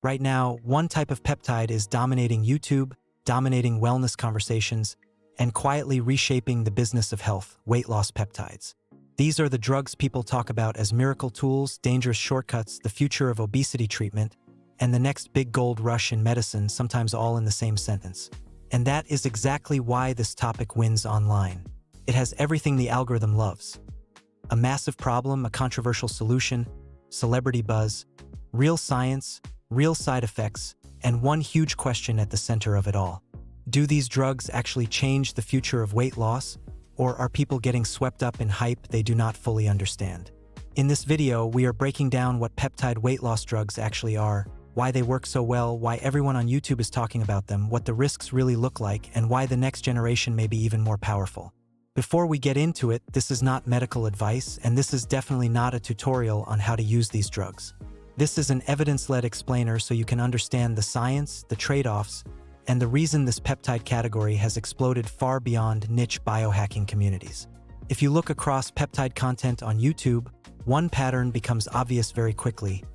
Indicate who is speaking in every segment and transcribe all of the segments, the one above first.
Speaker 1: Right now, one type of peptide is dominating YouTube, dominating wellness conversations, and quietly reshaping the business of health: weight loss peptides. These are the drugs people talk about as miracle tools, dangerous shortcuts, the future of obesity treatment, and the next big gold rush in medicine, sometimes all in the same sentence. And that is exactly why this topic wins online. It has everything the algorithm loves: a massive problem, a controversial solution, celebrity buzz, real science, real side effects, and one huge question at the center of it all. Do these drugs actually change the future of weight loss, or are people getting swept up in hype they do not fully understand? In this video, we are breaking down what peptide weight loss drugs actually are, why they work so well, why everyone on YouTube is talking about them, what the risks really look like, and why the next generation may be even more powerful. Before we get into it, this is not medical advice, and this is definitely not a tutorial on how to use these drugs. This is an evidence-led explainer so you can understand the science, the trade-offs, and the reason this peptide category has exploded far beyond niche biohacking communities. If you look across peptide content on YouTube, one pattern becomes obvious very quickly: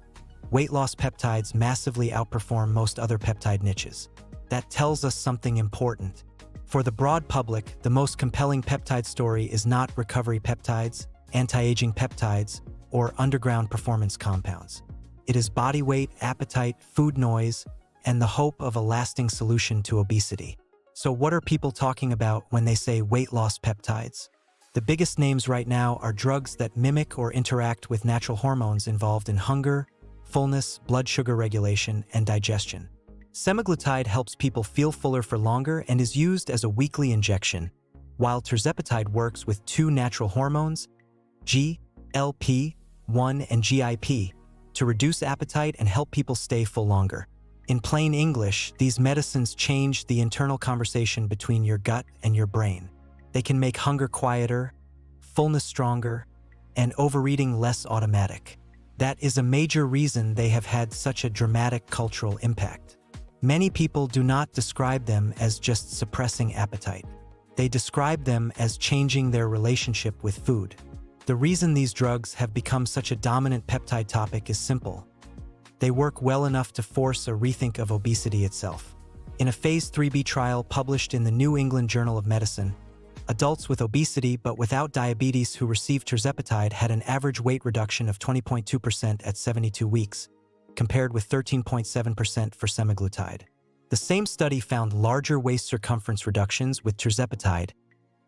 Speaker 1: weight loss peptides massively outperform most other peptide niches. That tells us something important. For the broad public, the most compelling peptide story is not recovery peptides, anti-aging peptides, or underground performance compounds. It is body weight, appetite, food noise, and the hope of a lasting solution to obesity. So what are people talking about when they say weight loss peptides? The biggest names right now are drugs that mimic or interact with natural hormones involved in hunger, fullness, blood sugar regulation, and digestion. Semaglutide helps people feel fuller for longer and is used as a weekly injection, while tirzepatide works with two natural hormones, GLP-1 and GIP, to reduce appetite and help people stay full longer. In plain English, these medicines change the internal conversation between your gut and your brain. They can make hunger quieter, fullness stronger, and overeating less automatic. That is a major reason they have had such a dramatic cultural impact. Many people do not describe them as just suppressing appetite. They describe them as changing their relationship with food. The reason these drugs have become such a dominant peptide topic is simple. They work well enough to force a rethink of obesity itself. In a Phase 3b trial published in the New England Journal of Medicine, adults with obesity but without diabetes who received tirzepatide had an average weight reduction of 20.2% at 72 weeks, compared with 13.7% for semaglutide. The same study found larger waist circumference reductions with tirzepatide,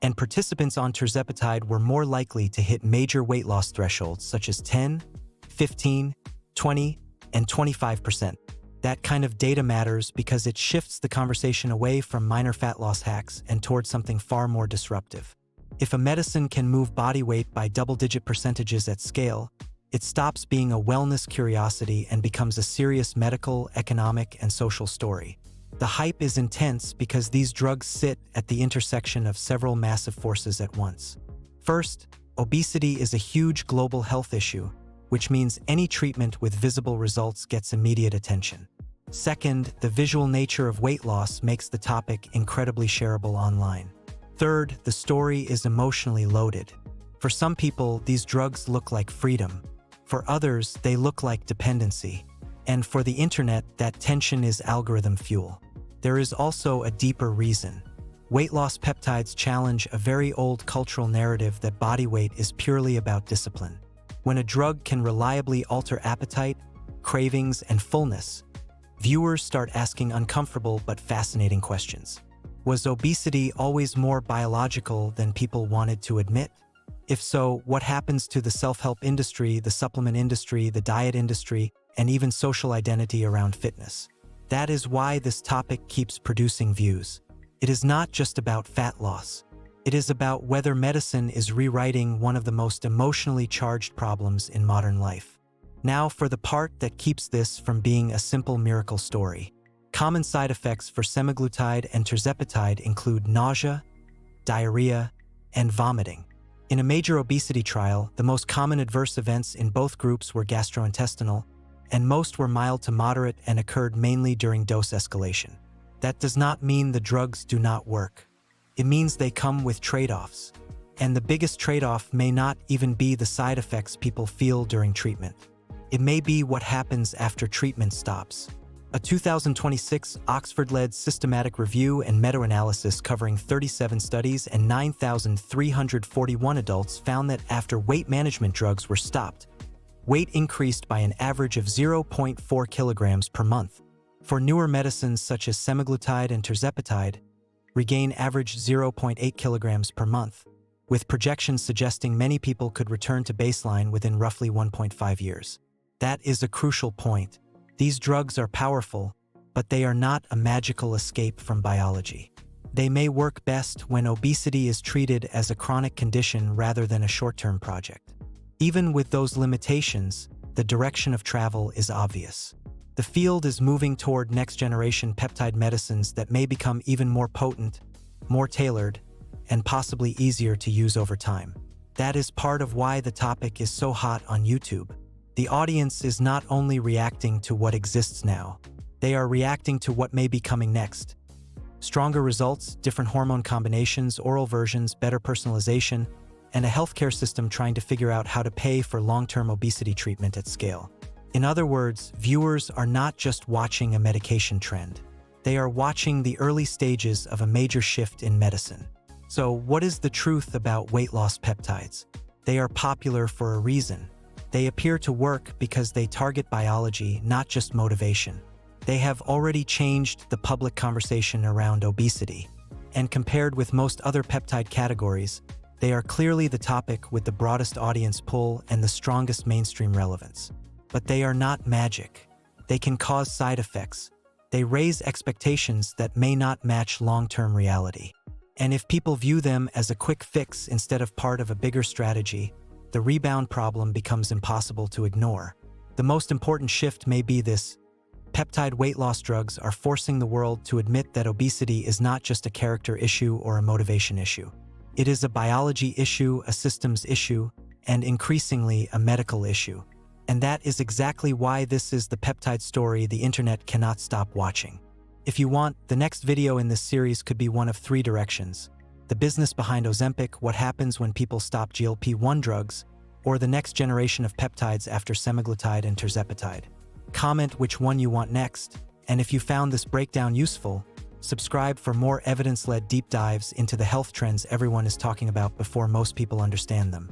Speaker 1: and participants on tirzepatide were more likely to hit major weight loss thresholds such as 10, 15, 20, and 25%. That kind of data matters because it shifts the conversation away from minor fat loss hacks and towards something far more disruptive. If a medicine can move body weight by double-digit percentages at scale, it stops being a wellness curiosity and becomes a serious medical, economic, and social story. The hype is intense because these drugs sit at the intersection of several massive forces at once. First, obesity is a huge global health issue, which means any treatment with visible results gets immediate attention. Second, the visual nature of weight loss makes the topic incredibly shareable online. Third, the story is emotionally loaded. For some people, these drugs look like freedom. For others, they look like dependency. And for the internet, that tension is algorithm fuel. There is also a deeper reason. Weight loss peptides challenge a very old cultural narrative that body weight is purely about discipline. When a drug can reliably alter appetite, cravings, and fullness, viewers start asking uncomfortable but fascinating questions. Was obesity always more biological than people wanted to admit? If so, what happens to the self-help industry, the supplement industry, the diet industry, and even social identity around fitness? That is why this topic keeps producing views. It is not just about fat loss. It is about whether medicine is rewriting one of the most emotionally charged problems in modern life. Now for the part that keeps this from being a simple miracle story. Common side effects for semaglutide and tirzepatide include nausea, diarrhea, and vomiting. In a major obesity trial, the most common adverse events in both groups were gastrointestinal, and most were mild to moderate and occurred mainly during dose escalation. That does not mean the drugs do not work. It means they come with trade-offs. And the biggest trade-off may not even be the side effects people feel during treatment. It may be what happens after treatment stops. A 2026 Oxford-led systematic review and meta-analysis covering 37 studies and 9,341 adults found that after weight management drugs were stopped, weight increased by an average of 0.4 kilograms per month. For newer medicines such as semaglutide and tirzepatide, regain averaged 0.8 kilograms per month, with projections suggesting many people could return to baseline within roughly 1.5 years. That is a crucial point. These drugs are powerful, but they are not a magical escape from biology. They may work best when obesity is treated as a chronic condition rather than a short-term project. Even with those limitations, the direction of travel is obvious. The field is moving toward next-generation peptide medicines that may become even more potent, more tailored, and possibly easier to use over time. That is part of why the topic is so hot on YouTube. The audience is not only reacting to what exists now, they are reacting to what may be coming next. Stronger results, different hormone combinations, oral versions, better personalization, and a healthcare system trying to figure out how to pay for long-term obesity treatment at scale. In other words, viewers are not just watching a medication trend. They are watching the early stages of a major shift in medicine. So, what is the truth about weight loss peptides? They are popular for a reason. They appear to work because they target biology, not just motivation. They have already changed the public conversation around obesity. And compared with most other peptide categories, they are clearly the topic with the broadest audience pull and the strongest mainstream relevance. But they are not magic. They can cause side effects. They raise expectations that may not match long-term reality. And if people view them as a quick fix instead of part of a bigger strategy, the rebound problem becomes impossible to ignore. The most important shift may be this: peptide weight loss drugs are forcing the world to admit that obesity is not just a character issue or a motivation issue. It is a biology issue, a systems issue, and increasingly a medical issue. And that is exactly why this is the peptide story the internet cannot stop watching. If you want, the next video in this series could be one of three directions: the business behind Ozempic, what happens when people stop GLP-1 drugs, or the next generation of peptides after semaglutide and tirzepatide. Comment which one you want next, and if you found this breakdown useful, subscribe for more evidence-led deep dives into the health trends everyone is talking about before most people understand them.